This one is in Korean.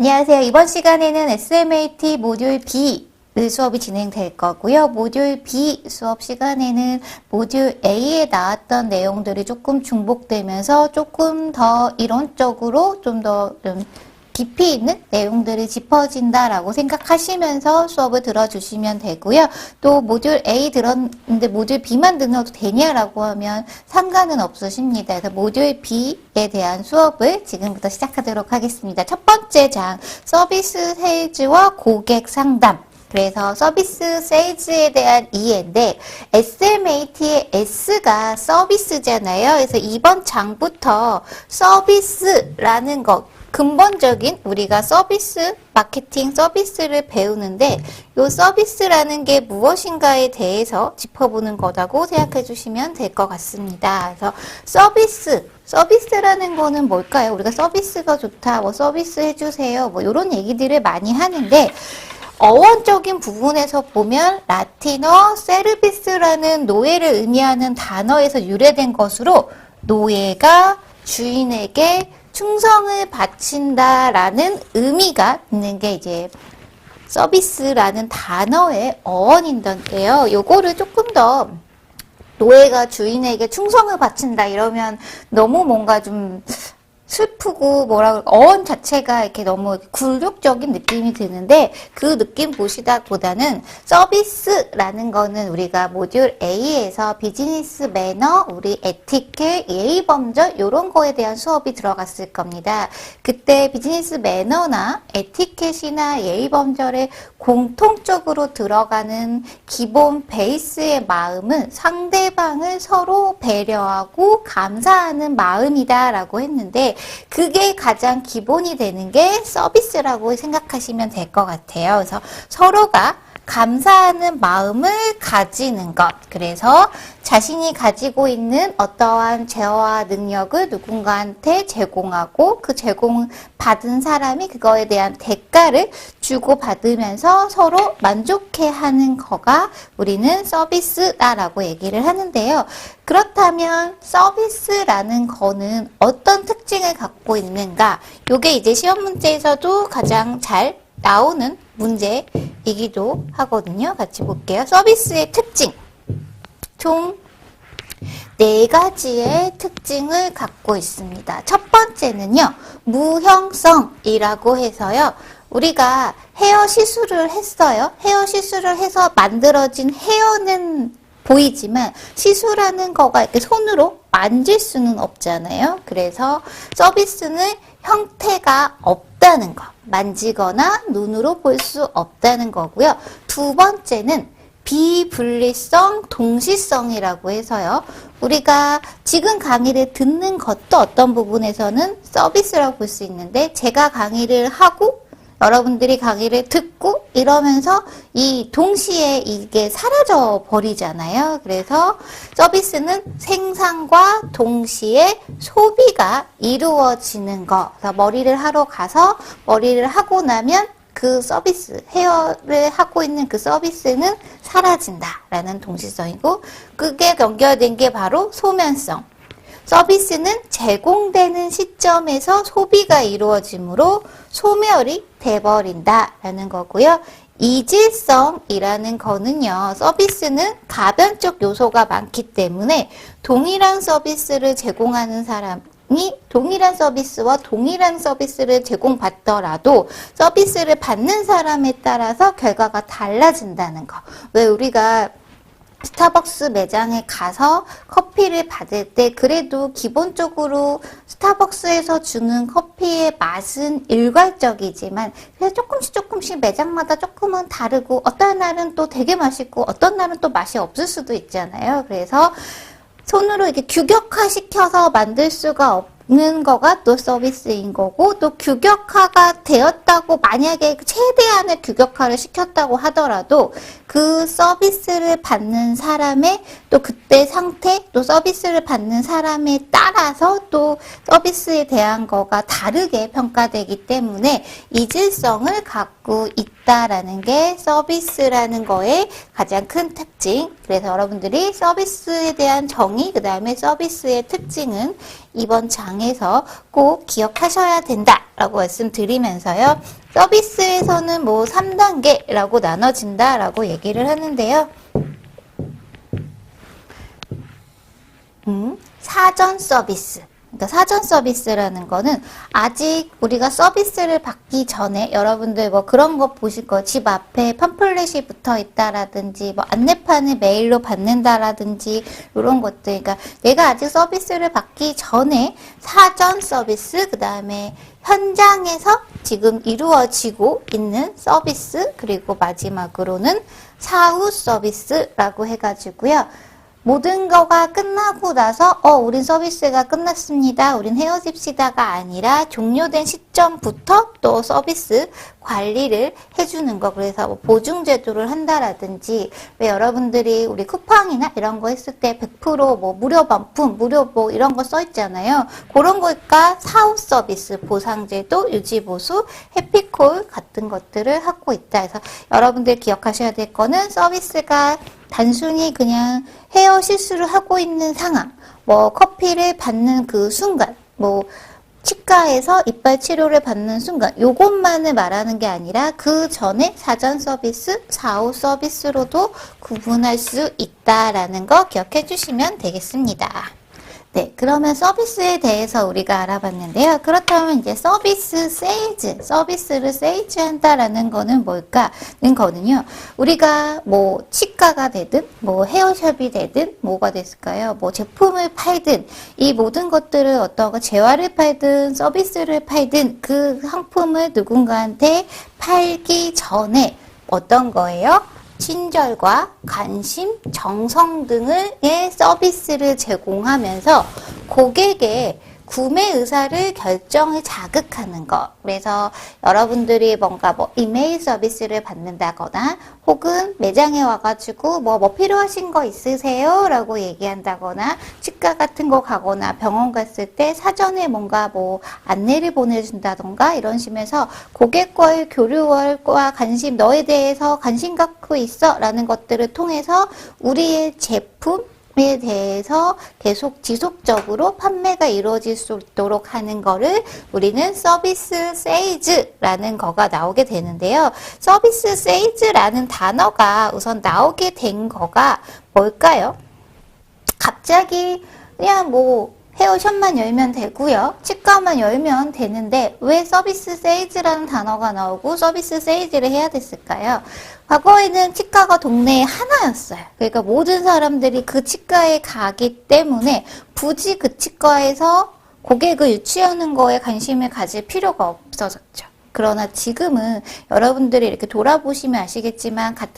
안녕하세요. 이번 시간에는 SMAT 모듈 B 수업이 진행될 거고요. 모듈 B 수업 시간에는 모듈 A에 나왔던 내용들이 조금 중복되면서 조금 더 이론적으로 좀 더 깊이 있는 내용들이 짚어진다라고 생각하시면서 수업을 들어주시면 되고요. 또 모듈 A 들었는데 모듈 B만 들어도 되냐라고 하면 상관은 없으십니다. 그래서 모듈 B에 대한 수업을 지금부터 시작하도록 하겠습니다. 첫 번째 장, 서비스 세일즈와 고객 상담. 그래서 서비스 세일즈에 대한 이해인데 SMAT의 S가 서비스잖아요. 그래서 이번 장부터 서비스라는 것, 근본적인 우리가 서비스, 마케팅 서비스를 배우는데 이 서비스라는 게 무엇인가에 대해서 짚어보는 거라고 생각해 주시면 될 것 같습니다. 그래서 서비스라는 거는 뭘까요? 우리가 서비스가 좋다, 뭐 서비스 해주세요, 뭐 이런 얘기들을 많이 하는데 어원적인 부분에서 보면 라틴어 세르비스라는 노예를 의미하는 단어에서 유래된 것으로 노예가 주인에게 충성을 바친다라는 의미가 있는 게 이제 서비스라는 단어의 어원인데요. 요거를 조금 더 노예가 주인에게 충성을 바친다 이러면 너무 뭔가 좀 슬프고 어원 자체가 이렇게 너무 굴욕적인 느낌이 드는데 그 느낌 보시다보다는 서비스라는 거는 우리가 모듈 A에서 비즈니스 매너, 우리 에티켓, 예의 범절 이런 거에 대한 수업이 들어갔을 겁니다. 그때 비즈니스 매너나 에티켓이나 예의 범절에 공통적으로 들어가는 기본 베이스의 마음은 상대방을 서로 배려하고 감사하는 마음이다라고 했는데 그게 가장 기본이 되는 게 서비스라고 생각하시면 될 것 같아요. 그래서 서로가 감사하는 마음을 가지는 것. 그래서 자신이 가지고 있는 어떠한 재화와 능력을 누군가한테 제공하고 그 제공받은 사람이 그거에 대한 대가를 주고받으면서 서로 만족해하는 거가 우리는 서비스다라고 얘기를 하는데요. 그렇다면 서비스라는 거는 어떤 특징을 갖고 있는가? 요게 이제 시험 문제에서도 가장 잘 나오는 문제이기도 하거든요. 같이 볼게요. 서비스의 특징. 총 4가지의 특징을 갖고 있습니다. 첫 번째는요. 무형성이라고 해서요. 우리가 헤어 시술을 했어요. 헤어 시술을 해서 만들어진 헤어는 보이지만 시술하는 거가 이렇게 손으로 만질 수는 없잖아요. 그래서 서비스는 형태가 없다는 거. 만지거나 눈으로 볼 수 없다는 거고요. 두 번째는 비분리성, 동시성이라고 해서요. 우리가 지금 강의를 듣는 것도 어떤 부분에서는 서비스라고 볼 수 있는데 제가 강의를 하고 여러분들이 강의를 듣고 이러면서 이 동시에 이게 사라져 버리잖아요. 그래서 서비스는 생산과 동시에 소비가 이루어지는 거. 그래서 머리를 하러 가서 머리를 하고 나면 그 서비스, 헤어를 하고 있는 그 서비스는 사라진다라는 동시성이고 그게 연결된 게 바로 소면성. 서비스는 제공되는 시점에서 소비가 이루어지므로 소멸이 돼버린다라는 거고요. 이질성이라는 거는요. 서비스는 가변적 요소가 많기 때문에 동일한 서비스를 제공하는 사람이 동일한 서비스와 동일한 서비스를 제공받더라도 서비스를 받는 사람에 따라서 결과가 달라진다는 거. 왜 우리가 스타벅스 매장에 가서 커피를 받을 때 그래도 기본적으로 스타벅스에서 주는 커피의 맛은 일괄적이지만 그래서 조금씩 매장마다 조금은 다르고 어떤 날은 또 되게 맛있고 어떤 날은 또 맛이 없을 수도 있잖아요. 그래서 손으로 이렇게 규격화시켜서 만들 수가 없는 거가 또 서비스인 거고 또 규격화가 되었다고 만약에 최대한의 규격화를 시켰다고 하더라도 그 서비스를 받는 사람의 또 그때 상태 또 서비스를 받는 사람에 따라서 또 서비스에 대한 거가 다르게 평가되기 때문에 이질성을 갖고 있다라는 게 서비스라는 거의 가장 큰 특징. 그래서 여러분들이 서비스에 대한 정의 그 다음에 서비스의 특징은 이번 장 장에서 꼭 기억하셔야 된다라고 말씀드리면서요. 서비스에서는 뭐 3단계라고 나눠진다라고 얘기를 하는데요. 사전 서비스. 그러니까 사전 서비스라는 거는 아직 우리가 서비스를 받기 전에 여러분들 뭐 그런 거 보실 거, 집 앞에 팜플렛이 붙어 있다라든지 뭐 안내판을 메일로 받는다라든지 이런 것들. 그러니까 내가 아직 서비스를 받기 전에 사전 서비스, 그 다음에 현장에서 지금 이루어지고 있는 서비스, 그리고 마지막으로는 사후 서비스라고 해가지고요. 모든 거가 끝나고 나서 우린 서비스가 끝났습니다. 우린 헤어집시다가 아니라 종료된 시점부터 또 서비스 관리를 해주는 거. 그래서 뭐 보증 제도를 한다라든지, 왜 여러분들이 우리 쿠팡이나 이런 거 했을 때 100% 무료 반품, 무료 뭐 이런 거 써 있잖아요. 그런 거니까 사후 서비스, 보상 제도, 유지 보수, 해피콜 같은 것들을 하고 있다. 그래서 여러분들 기억하셔야 될 거는 서비스가 단순히 그냥 헤어 시술을 하고 있는 상황, 뭐 커피를 받는 그 순간, 뭐 치과에서 이빨 치료를 받는 순간, 요것만을 말하는 게 아니라 그 전에 사전 서비스, 사후 서비스로도 구분할 수 있다라는 거 기억해 주시면 되겠습니다. 네, 그러면 서비스에 대해서 우리가 알아봤는데요. 그렇다면 이제 서비스 세일즈, 서비스를 세일즈 한다라는 거는 뭘까는 거는요. 우리가 뭐 치과가 되든 뭐 헤어샵이 되든 뭐가 됐을까요? 뭐 제품을 팔든 이 모든 것들을 어떤 거 재화를 팔든 서비스를 팔든 그 상품을 누군가한테 팔기 전에 어떤 거예요? 친절과 관심, 정성 등의 서비스를 제공하면서 고객의 구매 의사를 결정을 자극하는 것. 그래서 여러분들이 뭔가 뭐 이메일 서비스를 받는다거나 혹은 매장에 와가지고 뭐 필요하신 거 있으세요? 라고 얘기한다거나 치과 같은 거 가거나 병원 갔을 때 사전에 뭔가 뭐 안내를 보내준다던가 이런 식으로 고객과의 교류와 관심, 너에 대해서 관심 갖고 있어 라는 것들을 통해서 우리의 제품, 에 대해서 계속 지속적으로 판매가 이루어질 수 있도록 하는 거를 우리는 서비스 세일즈라는 거가 나오게 되는데요. 서비스 세일즈라는 단어가 우선 나오게 된 거가 뭘까요? 갑자기 그냥 뭐 헤어샵만 열면 되고요. 치과만 열면 되는데 왜 서비스 세일즈라는 단어가 나오고 서비스 세일즈를 해야 됐을까요? 과거에는 치과가 동네에 하나였어요. 그러니까 모든 사람들이 그 치과에 가기 때문에 굳이 그 치과에서 고객을 유치하는 거에 관심을 가질 필요가 없어졌죠. 그러나 지금은 여러분들이 이렇게 돌아보시면 아시겠지만 같은